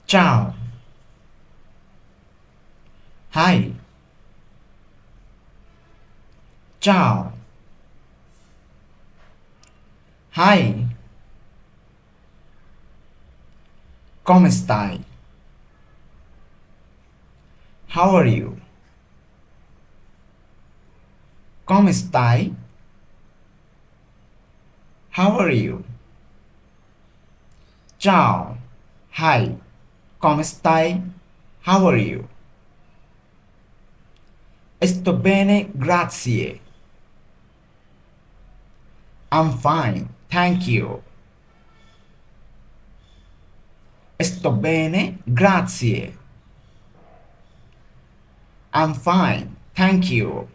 Ciao. Hi. Ciao. Hi. Come stai? How are you? Come stai? How are you? Ciao. Hi. Come stai? How are you? Sto bene, grazie. I'm fine, thank you. Sto bene, grazie. I'm fine, thank you.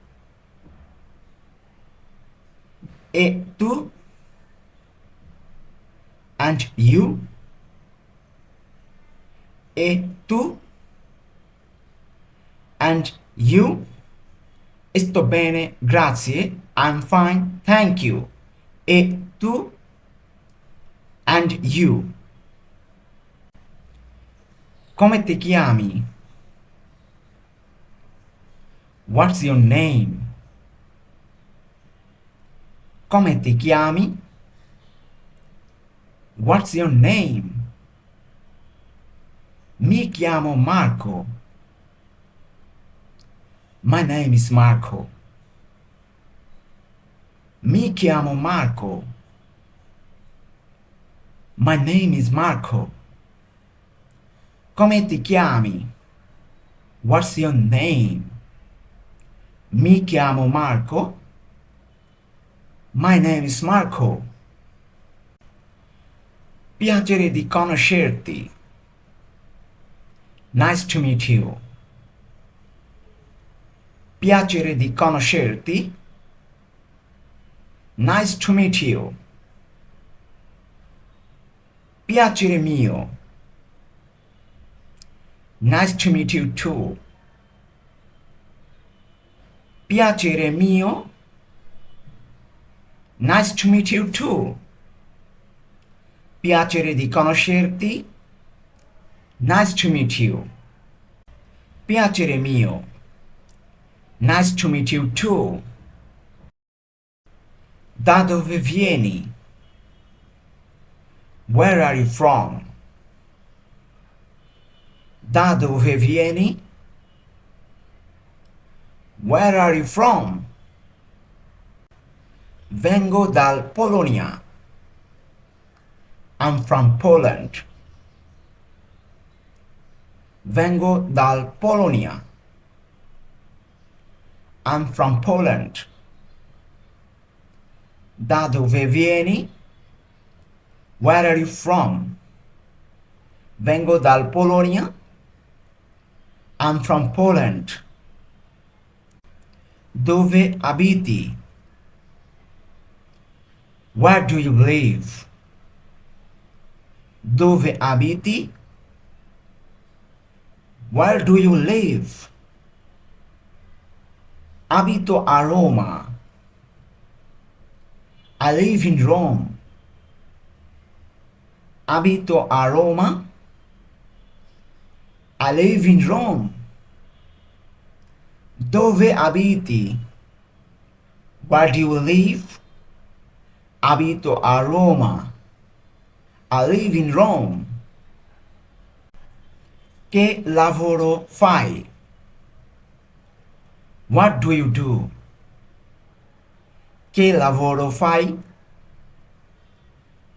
E tu? And you? E tu? And you? Sto bene, grazie. I'm fine, thank you. E tu? And you? Come ti chiami? What's your name? Come ti chiami? What's your name? Mi chiamo Marco. My name is Marco. Mi chiamo Marco. My name is Marco. Come ti chiami? What's your name? Mi chiamo Marco. My name is Marco. Piacere di conoscerti. Nice to meet you. Piacere di conoscerti. Nice to meet you. Piacere mio. Nice to meet you too. Piacere mio. Nice to meet you too. Piacere di conoscerti. Nice to meet you. Piacere mio. Nice to meet you too. Da dove vieni? Where are you from? Da dove vieni? Where are you from? Vengo dal Polonia. I'm from Poland. Vengo dal Polonia. I'm from Poland. Da dove vieni? Where are you from? Vengo dal Polonia. I'm from Poland. Dove abiti? Where do you live? Dove abiti? Where do you live? Abito a Roma. I live in Rome. Abito a Roma. I live in Rome. Dove abiti? Where do you live? Abito a Roma. I live in Rome. Che lavoro fai? What do you do? Che lavoro fai?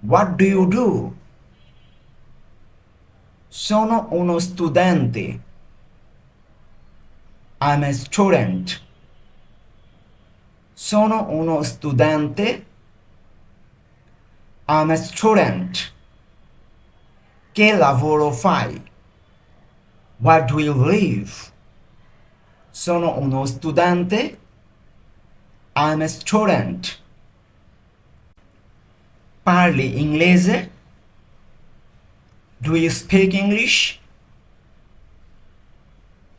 What do you do? Sono uno studente. I'm a student. Sono uno studente. I'm a student. Che lavoro fai? Where do you live? Sono uno studente. I'm a student. Parli inglese? Do you speak English?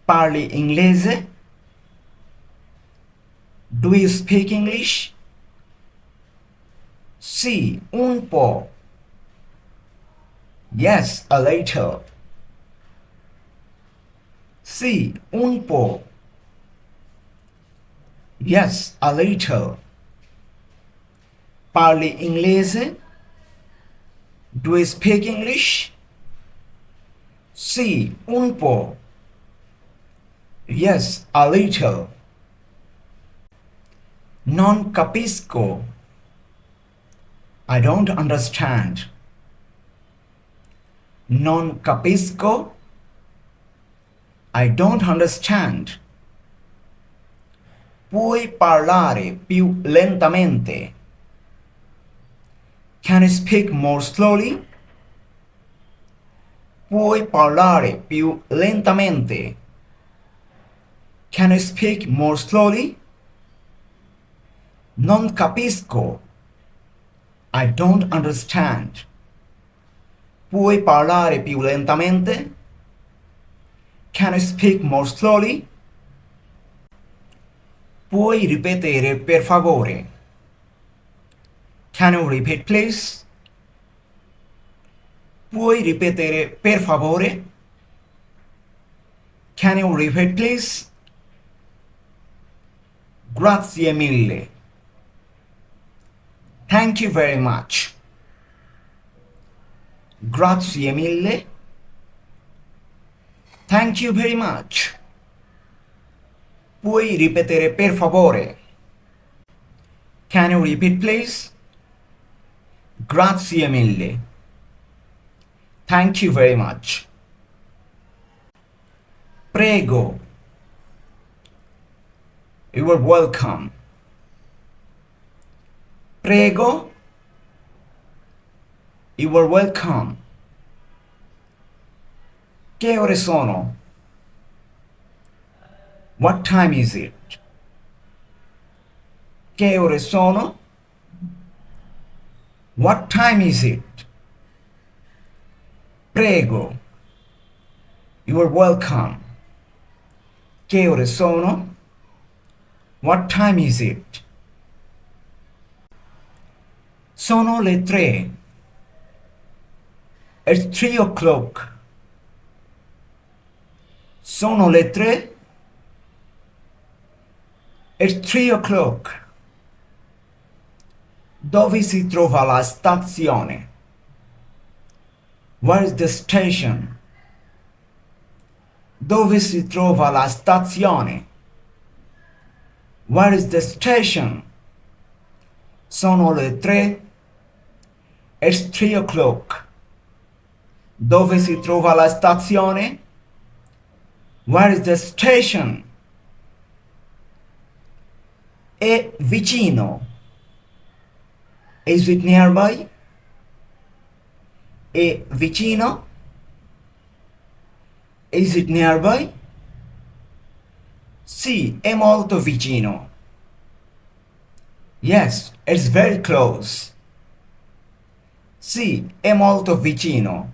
Parli inglese? Do you speak English? Sì, un po'. Yes, a little. Sì, un po'. Yes, a little. Parli inglese? Do you speak English? Sì, un po'. Yes, a little. Non capisco. I don't understand. Non capisco. I don't understand. Puoi parlare più lentamente. Can you speak more slowly? Puoi parlare più lentamente. Can you speak more slowly? Non capisco. I don't understand. Puoi parlare più lentamente? Can you speak more slowly? Puoi ripetere per favore? Can you repeat please? Puoi ripetere per favore? Can you repeat please? Grazie mille. Thank you very much. Grazie mille. Thank you very much. Puoi ripetere per favore? Can you repeat please? Grazie mille. Thank you very much. Prego. You are welcome. Prego. You are welcome. Che ore sono? What time is it? Che ore sono? What time is it? Prego. You are welcome. Che ore sono? What time is it? Sono le 3. It's 3 o'clock. Sono le 3. It's 3 o'clock. Dove si trova la stazione? Where is the station? Dove si trova la stazione? Where is the station? Sono le 3. It's 3 o'clock. Dove si trova la stazione? Where is the station? È vicino. Is it nearby? È vicino? Is it nearby? Sì, è molto vicino. Yes, it's very close. Sì, è molto vicino.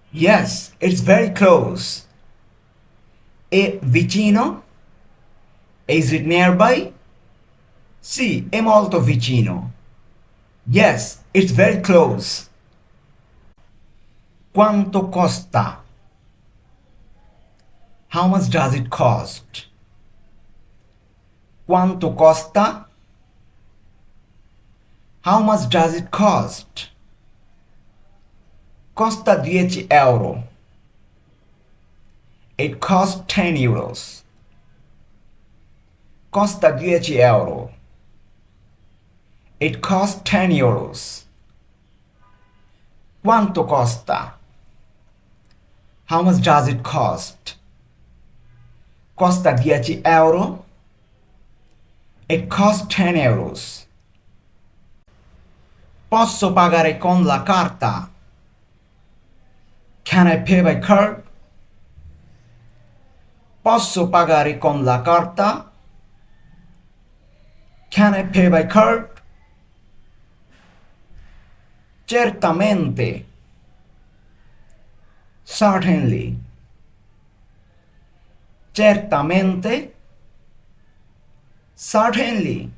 Yes, it's very close. È vicino? Is it nearby? Sì, è molto vicino. Yes, it's very close. Quanto costa? How much does it cost? Quanto costa? How much does it cost? Costa 10 euro. It costs 10 euros. Costa 10 euro. It costs 10 euros. Quanto costa? How much does it cost? Costa 10 euro. It costs 10 euros. Posso pagare con la carta? Can I pay by card? Posso pagare con la carta? Can I pay by card? Certamente. Certainly. Certamente. Certainly.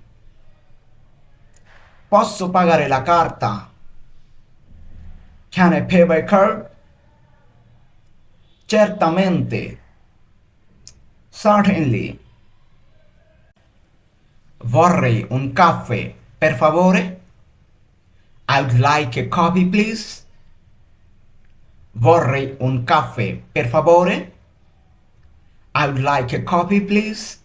Posso pagare la carta? Can I pay by card? Certamente. Certainly. Vorrei un caffè, per favore. I would like a coffee, please. Vorrei un caffè, per favore. I would like a coffee, please.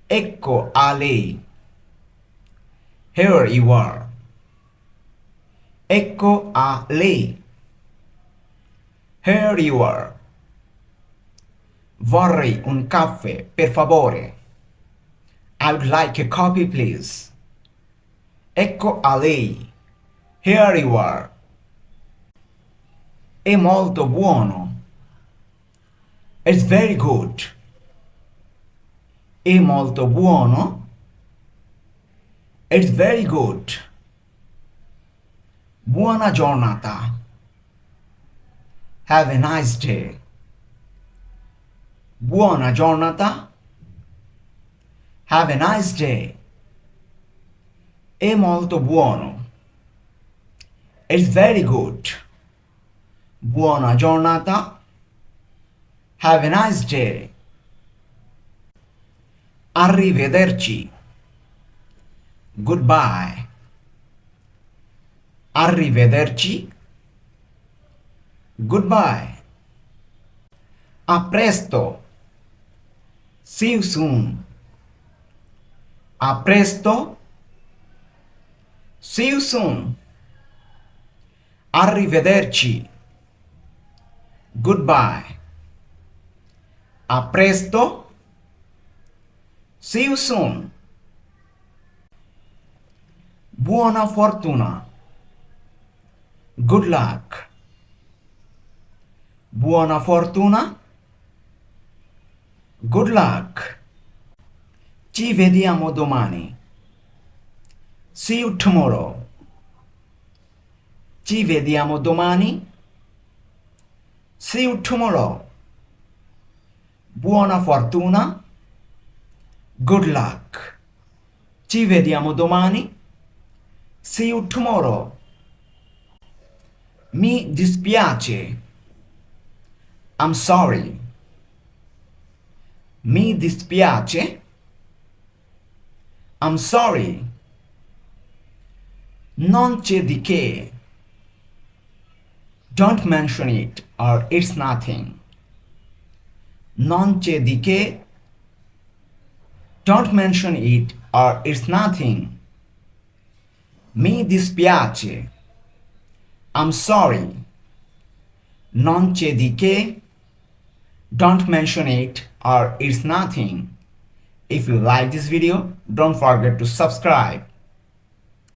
Ecco a lei. Here you are. Ecco a lei. Here you are. Vorrei un caffè, per favore. I would like a coffee, please. Ecco a lei. Here you are. È molto buono. It's very good. È molto buono. It's very good. Buona giornata. Have a nice day. Buona giornata. Have a nice day. È molto buono. It's very good. Buona giornata. Have a nice day. Arrivederci. Goodbye. Arrivederci. Goodbye. A presto. See you soon. A presto. See you soon. Arrivederci. Goodbye. A presto. See you soon. Buona fortuna. Good luck. Buona fortuna. Good luck. Ci vediamo domani. See you tomorrow. Ci vediamo domani. See you tomorrow. Buona fortuna. Good luck. Ci vediamo domani. See you tomorrow. Mi dispiace. I'm sorry. Mi dispiace. I'm sorry. Non c'è di che. Don't mention it or it's nothing. Non c'è di che. Don't mention it or it's nothing. Mi dispiace. I'm sorry. Non c'è di che. Don't mention it or it's nothing. If you like this video, don't forget to subscribe.